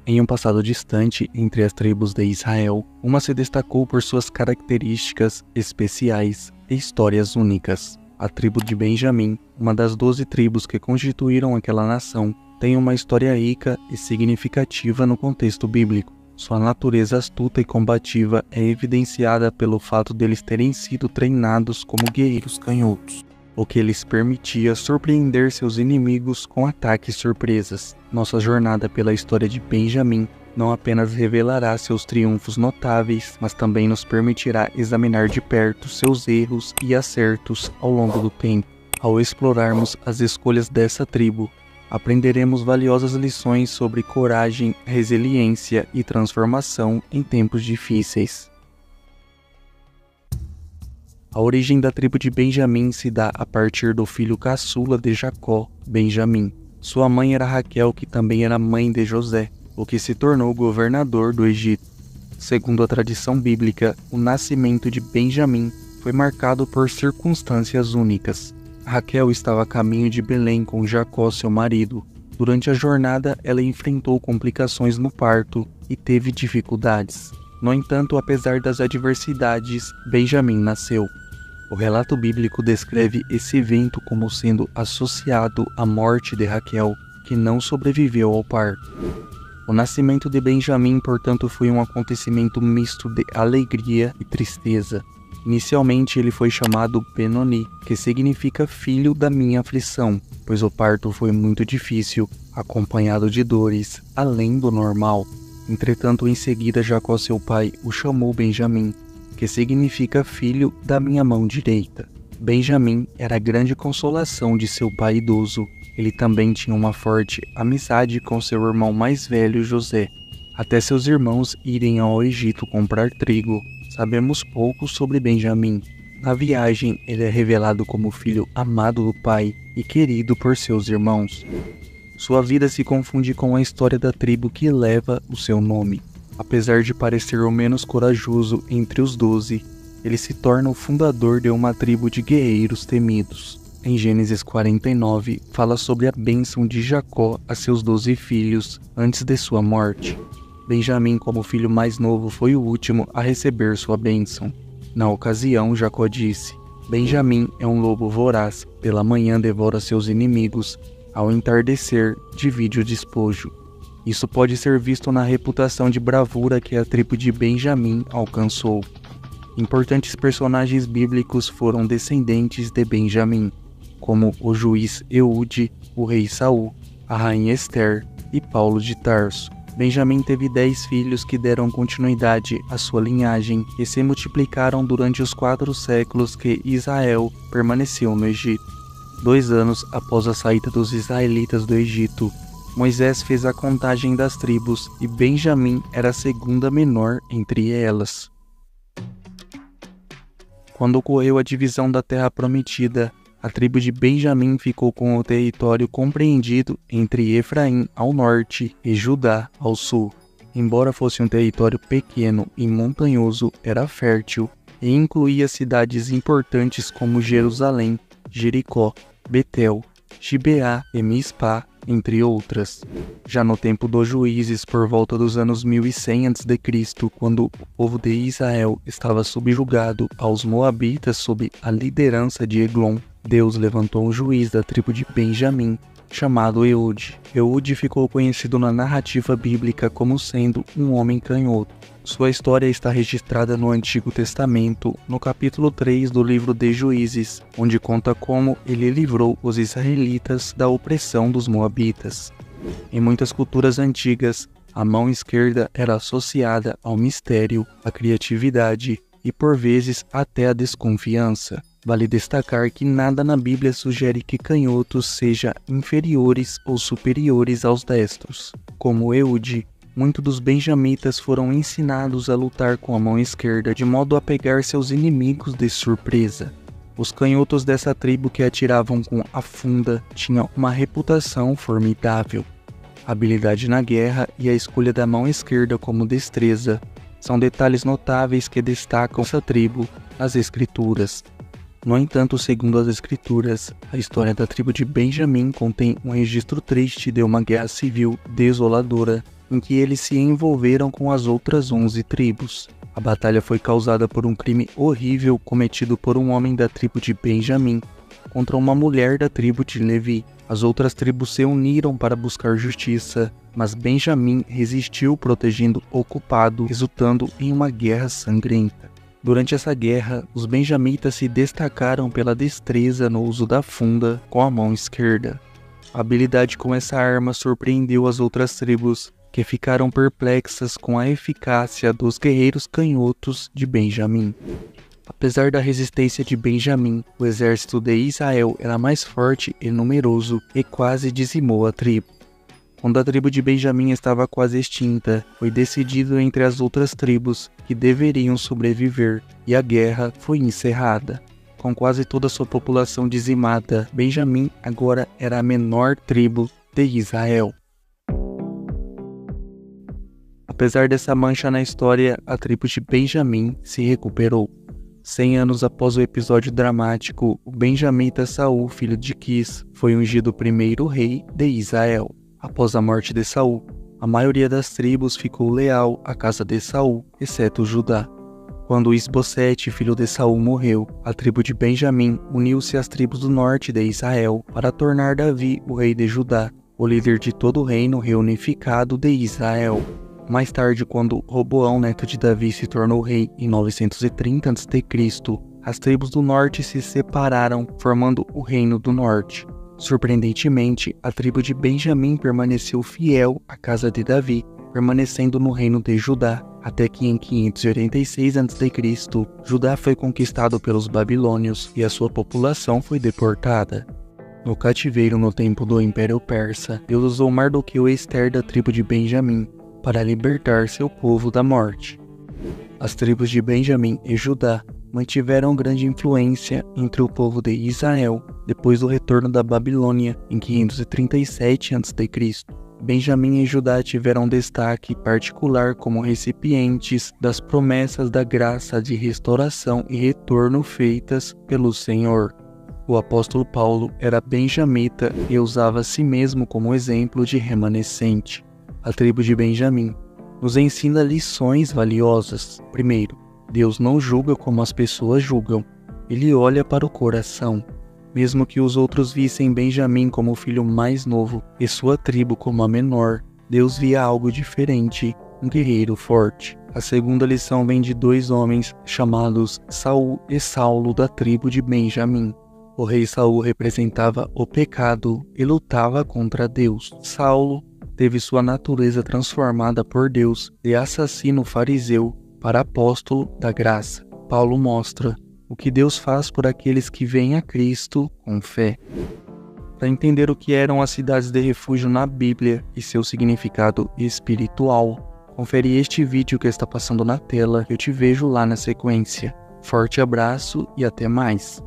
Em um passado distante, entre as tribos de Israel, uma se destacou por suas características especiais e histórias únicas. A tribo de Benjamim, uma das 12 tribos que constituíram aquela nação, tem uma história rica e significativa no contexto bíblico. Sua natureza astuta e combativa é evidenciada pelo fato deles terem sido treinados como guerreiros canhotos, o que lhes permitia surpreender seus inimigos com ataques surpresas. Nossa jornada pela história de Benjamim não apenas revelará seus triunfos notáveis, mas também nos permitirá examinar de perto seus erros e acertos ao longo do tempo. Ao explorarmos as escolhas dessa tribo, aprenderemos valiosas lições sobre coragem, resiliência e transformação em tempos difíceis. A origem da tribo de Benjamim se dá a partir do filho caçula de Jacó, Benjamim. Sua mãe era Raquel, que também era mãe de José, o que se tornou governador do Egito. Segundo a tradição bíblica, o nascimento de Benjamim foi marcado por circunstâncias únicas. Raquel estava a caminho de Belém com Jacó, seu marido. Durante a jornada, ela enfrentou complicações no parto e teve dificuldades. No entanto, apesar das adversidades, Benjamim nasceu. O relato bíblico descreve esse evento como sendo associado à morte de Raquel, que não sobreviveu ao parto. O nascimento de Benjamim, portanto, foi um acontecimento misto de alegria e tristeza. Inicialmente ele foi chamado Benoni, que significa filho da minha aflição, pois o parto foi muito difícil, acompanhado de dores, além do normal. Entretanto, em seguida Jacó, seu pai, o chamou Benjamim, que significa filho da minha mão direita. Benjamim era a grande consolação de seu pai idoso. Ele também tinha uma forte amizade com seu irmão mais velho, José. Até seus irmãos irem ao Egito comprar trigo, sabemos pouco sobre Benjamim. Na viagem, ele é revelado como filho amado do pai e querido por seus irmãos. Sua vida se confunde com a história da tribo que leva o seu nome. Apesar de parecer o menos corajoso entre os 12, ele se torna o fundador de uma tribo de guerreiros temidos. Em Gênesis 49, fala sobre a bênção de Jacó a seus 12 filhos antes de sua morte. Benjamim, como filho mais novo, foi o último a receber sua bênção. Na ocasião, Jacó disse: Benjamim é um lobo voraz, pela manhã devora seus inimigos, ao entardecer divide o despojo. Isso pode ser visto na reputação de bravura que a tribo de Benjamim alcançou. Importantes personagens bíblicos foram descendentes de Benjamim, como o juiz Eude, o rei Saul, a rainha Ester e Paulo de Tarso. Benjamim teve 10 filhos que deram continuidade à sua linhagem e se multiplicaram durante os 4 séculos que Israel permaneceu no Egito. 2 anos após a saída dos israelitas do Egito, Moisés fez a contagem das tribos e Benjamim era a segunda menor entre elas. Quando ocorreu a divisão da terra prometida, a tribo de Benjamim ficou com o território compreendido entre Efraim ao norte e Judá ao sul. Embora fosse um território pequeno e montanhoso, era fértil e incluía cidades importantes como Jerusalém, Jericó, Betel, Gibeá e Mispá, entre outras. Já no tempo dos juízes, por volta dos anos 1100 a.C., quando o povo de Israel estava subjugado aos moabitas sob a liderança de Eglon, Deus levantou um juiz da tribo de Benjamim, chamado Eude. Eude ficou conhecido na narrativa bíblica como sendo um homem canhoto. Sua história está registrada no Antigo Testamento, no capítulo 3 do livro de Juízes, onde conta como ele livrou os israelitas da opressão dos moabitas. Em muitas culturas antigas, a mão esquerda era associada ao mistério, à criatividade e, por vezes, até à desconfiança. Vale destacar que nada na Bíblia sugere que canhotos sejam inferiores ou superiores aos destros. Como Eude, muitos dos benjamitas foram ensinados a lutar com a mão esquerda de modo a pegar seus inimigos de surpresa. Os canhotos dessa tribo que atiravam com a funda tinham uma reputação formidável. A habilidade na guerra e a escolha da mão esquerda como destreza são detalhes notáveis que destacam essa tribo nas Escrituras. No entanto, segundo as Escrituras, a história da tribo de Benjamim contém um registro triste de uma guerra civil desoladora em que eles se envolveram com as outras 11 tribos. A batalha foi causada por um crime horrível cometido por um homem da tribo de Benjamim contra uma mulher da tribo de Levi. As outras tribos se uniram para buscar justiça, mas Benjamim resistiu protegendo o culpado, resultando em uma guerra sangrenta. Durante essa guerra, os benjamitas se destacaram pela destreza no uso da funda com a mão esquerda. A habilidade com essa arma surpreendeu as outras tribos, que ficaram perplexas com a eficácia dos guerreiros canhotos de Benjamim. Apesar da resistência de Benjamim, o exército de Israel era mais forte e numeroso e quase dizimou a tribo. Quando a tribo de Benjamim estava quase extinta, foi decidido entre as outras tribos que deveriam sobreviver, e a guerra foi encerrada. Com quase toda a sua população dizimada, Benjamim agora era a menor tribo de Israel. Apesar dessa mancha na história, a tribo de Benjamim se recuperou. 100 anos após o episódio dramático, o benjamita Saul, filho de Quis, foi ungido o primeiro rei de Israel. Após a morte de Saul, a maioria das tribos ficou leal à casa de Saul, exceto Judá. Quando Isbosete, filho de Saul, morreu, a tribo de Benjamim uniu-se às tribos do norte de Israel para tornar Davi o rei de Judá, o líder de todo o reino reunificado de Israel. Mais tarde, quando Roboão, neto de Davi, se tornou rei em 930 a.C., as tribos do norte se separaram, formando o Reino do Norte. Surpreendentemente, a tribo de Benjamim permaneceu fiel à casa de Davi, permanecendo no reino de Judá, até que em 586 a.C., Judá foi conquistado pelos babilônios e a sua população foi deportada. No cativeiro no tempo do Império Persa, Deus usou Mardoqueu e Ester da tribo de Benjamim para libertar seu povo da morte. As tribos de Benjamim e Judá mantiveram grande influência entre o povo de Israel depois do retorno da Babilônia em 537 a.C. Benjamim e Judá tiveram destaque particular como recipientes das promessas da graça de restauração e retorno feitas pelo Senhor. O apóstolo Paulo era benjamita e usava a si mesmo como exemplo de remanescente. A tribo de Benjamim nos ensina lições valiosas. Primeiro, Deus não julga como as pessoas julgam. Ele olha para o coração. Mesmo que os outros vissem Benjamim como o filho mais novo e sua tribo como a menor, Deus via algo diferente, um guerreiro forte. A segunda lição vem de dois homens chamados Saul e Saulo da tribo de Benjamim. O rei Saul representava o pecado e lutava contra Deus. Saulo teve sua natureza transformada por Deus de assassino fariseu para apóstolo da graça. Paulo mostra o que Deus faz por aqueles que vêm a Cristo com fé. Para entender o que eram as cidades de refúgio na Bíblia e seu significado espiritual, confere este vídeo que está passando na tela. Eu te vejo lá na sequência. Forte abraço e até mais!